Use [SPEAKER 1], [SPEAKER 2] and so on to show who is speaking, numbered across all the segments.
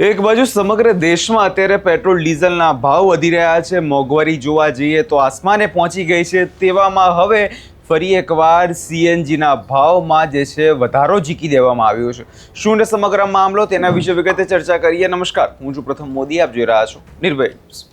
[SPEAKER 1] એક બાજુ સમગ્ર દેશમાં અત્યારે પેટ્રોલ ડીઝલના ભાવ વધી રહ્યા છે, મોંઘવારી જોવા જઈએ તો આસમાને પહોંચી ગઈ છે। તેવામાં હવે ફરી એકવાર સીએનજીના ભાવમાં જે છે વધારો ઝીકી દેવામાં આવ્યો છે। શું ને સમગ્ર મામલો તેના વિશે વિગતે ચર્ચા કરીએ। નમસ્કાર, હું છું પ્રથમ મોદી, આપ જોઈ રહ્યા છો નિર્ભય ન્યૂઝ।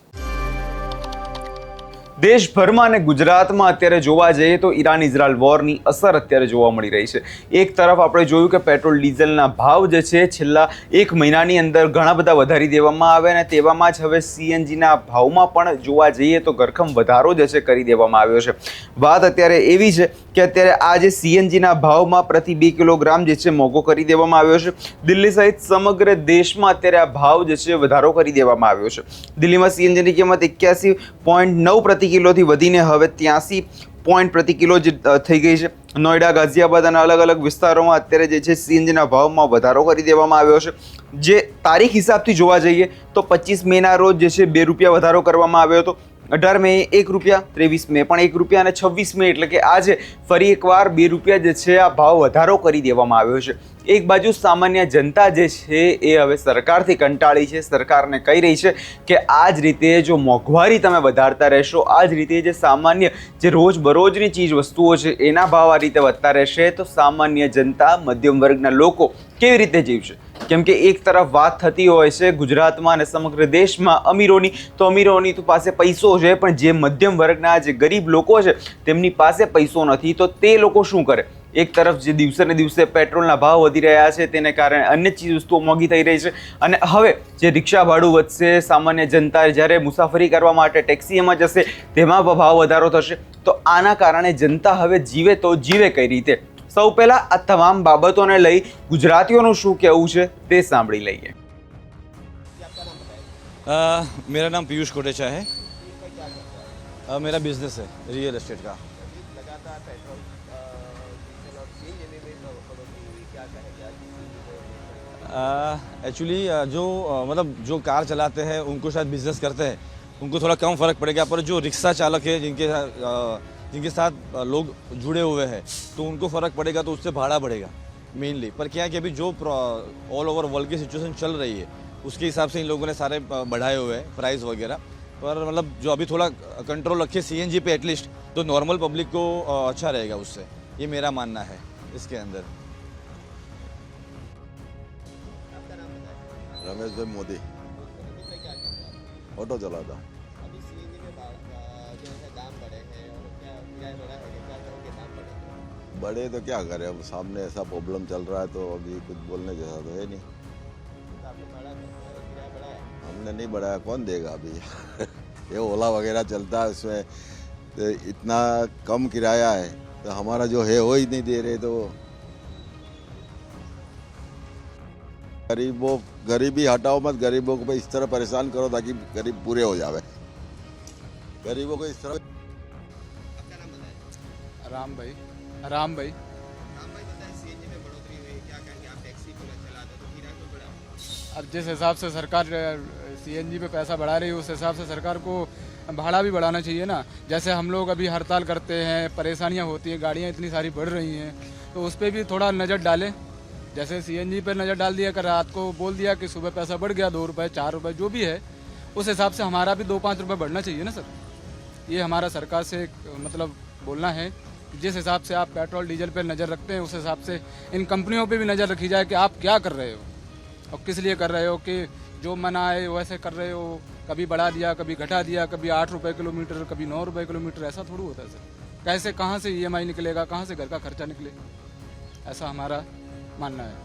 [SPEAKER 1] દેશભરમાં અને ગુજરાતમાં અત્યારે જોવા જઈએ તો ઈરાન ઇઝરાયલ વોરની અસર અત્યારે જોવા મળી રહી છે। એક તરફ આપણે જોયું કે પેટ્રોલ ડીઝલના ભાવ જે છે છેલ્લા એક મહિનાની અંદર ઘણા બધા વધારી દેવામાં આવ્યા અને તેવામાં જ હવે સીએનજીના ભાવમાં પણ જોવા જઈએ તો ધરખમ વધારો જે છે કરી દેવામાં આવ્યો છે। વાત અત્યારે એવી છે કે અત્યારે આ જે સીએનજીના ભાવમાં પ્રતિ 2 કિલોગ્રામ જે છે મોંઘો કરી દેવામાં આવ્યો છે। દિલ્હી સહિત સમગ્ર દેશમાં અત્યારે આ ભાવ જે છે વધારો કરી દેવામાં આવ્યો છે। દિલ્હીમાં સીએનજીની કિંમત 81.9 પ્રતિ કિલોથી વધીને હવે 83 પોઈન્ટ પ્રતિ કિલો થઈ ગઈ છે। નોઈડા, ગાઝિયાબાદ અને અલગ અલગ વિસ્તારોમાં અત્યારે જે છે સીએનજીના ભાવમાં વધારો કરી દેવામાં આવ્યો છે। જે તારીખ હિસાબથી જોવા જઈએ તો 25 મેના રોજ જે છે 2 રૂપિયા વધારો કરવામાં આવ્યો હતો, 18 મે 1 રૂપિયા, 23 મે પણ 1 રૂપિયા અને 26 મે એટલે કે આજે ફરી એકવાર 2 રૂપિયા જે છે આ ભાવ વધારો કરી દેવામાં આવ્યો છે। એક બાજુ સામાન્ય જનતા જે છે એ હવે સરકારથી કંટાળી છે, સરકારને કહી રહી છે કે આ જ રીતે જો મોંઘવારી તમે વધારતા રહેશો, આ જ રીતે જે સામાન્ય જે રોજબરોજની ચીજ વસ્તુઓ છે એના ભાવ આ રીતે વધતા રહેશે તો સામાન્ય જનતા, મધ્યમ વર્ગના લોકો કેવી રીતે જીવશે? કેમ કે એક તરફ વાત થતી હોય છે ગુજરાતમાં અને સમગ્ર દેશમાં અમીરોની તો પાસે પૈસો છે, પણ જે મધ્યમ વર્ગના જે ગરીબ લોકો છે તેમની પાસે પૈસો નથી તો તે લોકો શું કરે? એક તરફ જે દિવસે ને દિવસે પેટ્રોલના ભાવ વધી રહ્યા છે તેને કારણે અન્ય ચીજ વસ્તુઓ મોંઘી થઈ રહી છે અને હવે જે રિક્ષા ભાડું વધશે, સામાન્ય જનતા જ્યારે મુસાફરી કરવા માટે ટેક્સીમાં જશે તેમાં ભાવ વધારો થશે તો આના કારણે જનતા હવે જીવે તો જીવે કઈ રીતે? સૌ પહેલા આ તમામ બાબતોને લઈ ગુજરાતીઓનું શું કહેવું છે તે સાંભળી લઈએ।
[SPEAKER 2] मेरा नाम पीयूष कोटेचा है। मेरा बिजनेस है रियल एस्टेट का। एक्चुअली जो कार चलाते हैं उनको शायद बिजनेस करते हैं उनको थोड़ा कम फ़र्क पड़ेगा, पर जो रिक्शा चालक है जिनके साथ लोग जुड़े हुए हैं तो उनको फ़र्क पड़ेगा, तो उससे भाड़ा बढ़ेगा मेनली। पर क्या है कि अभी जो ऑल ओवर वर्ल्ड की सिचुएशन चल रही है उसके हिसाब से इन लोगों ने सारे बढ़ाए हुए हैं प्राइस वगैरह, पर मतलब जो अभी थोड़ा कंट्रोल रखे सीएनजी पे एटलीस्ट तो नॉर्मल पब्लिक को अच्छा रहेगा उससे, ये मेरा मानना है इसके अंदर।
[SPEAKER 3] रमेश भाई मोदी, ऑटो चलाता। बड़े तो क्या करें, अब सामने ऐसा प्रॉब्लम चल रहा है तो अभी कुछ बोलने जैसा तो है नहीं। हमने नहीं बढ़ाया, कौन देगा अभी? ये ओला वगैरह चलता है उसमें तो इतना कम किराया है तो हमारा जो है वो ही नहीं दे रहे, तो गरीबी हटाओ मत, गरीबों को इस तरह परेशान करो ताकि गरीब पूरे हो जावे। गरीबों को इस तरह।
[SPEAKER 4] राम भाई
[SPEAKER 5] सीएनजी में बढ़ोतरी हुई, क्या कहेंगे आप? टैक्सी को चलाते तो किराया क्यों बढ़ा?
[SPEAKER 4] अब जिस हिसाब से सरकार सीएनजी पे पैसा बढ़ा रही है उस हिसाब से सरकार को भाड़ा भी बढ़ाना चाहिए ना। जैसे हम लोग अभी हड़ताल करते हैं, परेशानियां होती हैं, गाड़ियां इतनी सारी बढ़ रही हैं तो उस पर भी थोड़ा नज़र डालें। जैसे सीएनजी पर नज़र डाल दिया कर, रात को बोल दिया कि सुबह पैसा बढ़ गया 2 रुपये 4 रुपये जो भी है, उस हिसाब से हमारा भी 2-5 रुपये बढ़ना चाहिए ना सर। ये हमारा सरकार से मतलब बोलना है, जिस हिसाब से आप पेट्रोल डीजल पर नज़र रखते हैं उस हिसाब से इन कंपनियों पे भी नज़र रखी जाए कि आप क्या कर रहे हो और किस लिए कर रहे हो, कि जो मना है वैसे कर रहे हो। कभी बढ़ा दिया, कभी घटा दिया, कभी 8 रुपये किलोमीटर, कभी 9 रुपये किलोमीटर, ऐसा थोड़ा होता है सर। कैसे, कहाँ से EMI निकलेगा, कहाँ से घर का खर्चा निकलेगा, ऐसा हमारा मानना है।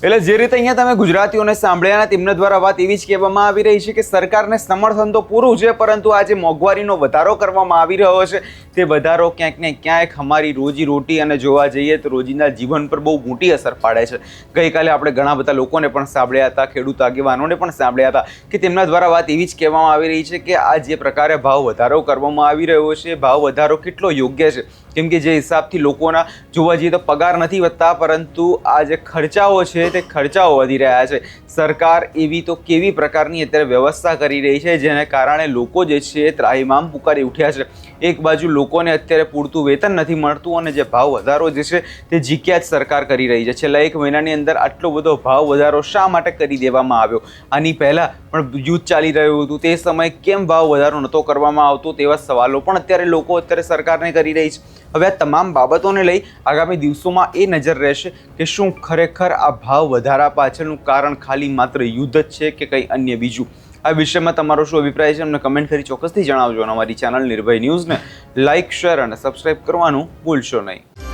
[SPEAKER 1] એટલે જે રીતે અહીંયા તમે ગુજરાતીઓને સાંભળ્યા તેમના દ્વારા વાત એવી જ કહેવામાં આવી રહી છે કે સરકારને સમર્થન તો પૂરું છે, પરંતુ આ જે મોંઘવારીનો વધારો કરવામાં આવી રહ્યો છે તે વધારો ક્યાંક ને ક્યાંક અમારી રોજી રોટી અને જોવા જઈએ તો રોજિંદા જીવન પર બહુ મોટી અસર પાડે છે। ગઈકાલે આપણે ઘણા બધા લોકોને પણ સાંભળ્યા હતા, ખેડૂત આગેવાનોને પણ સાંભળ્યા હતા કે તેમના દ્વારા વાત એવી જ કહેવામાં આવી રહી છે કે આ જે પ્રકારે ભાવ વધારો કરવામાં આવી રહ્યો છે, ભાવ વધારો કેટલો યોગ્ય છે? કેમ કે જે હિસાબથી લોકોના જોવા જઈએ તો પગાર નથી વધતા, પરંતુ આ જે ખર્ચાઓ છે તે ખર્ચાઓ વધી રહ્યા છે। સરકાર એવી તો કેવી પ્રકારની અત્યારે વ્યવસ્થા કરી રહી છે જેને કારણે લોકો જે છે ત્રાહિમામ પુકારી ઉઠ્યા છે। એક બાજુ લોકોને અત્યારે પૂરતું વેતન નથી મળતું અને જે ભાવ વધારો જે છે તે જીક્યા જ સરકાર કરી રહી છે. છેલ્લા 1 મહિનાની અંદર આટલો બધો ભાવ વધારો શા માટે કરી દેવામાં આવ્યો? આની પહેલાં પણ યુદ્ધ ચાલી રહ્યું હતું, તે સમયે કેમ ભાવ વધારો નહોતો કરવામાં આવતો? તેવા સવાલો પણ અત્યારે સરકારને કરી રહી છે. હવે આ તમામ બાબતોને લઈ આગામી દિવસોમાં એ નજર રહેશે કે શું ખરેખર આ ભાવ વધારા પાછળનું કારણ ખાલી માત્ર યુદ્ધ જ છે કે કંઈ અન્ય બીજું? આ વિષયમાં તમારો શું અભિપ્રાય છે અમને કમેન્ટ કરી ચોક્કસથી જણાવજો અને અમારી ચેનલ નિર્ભય ન્યૂઝને લાઇક, શેર અને સબસ્ક્રાઇબ કરવાનું ભૂલશો નહીં.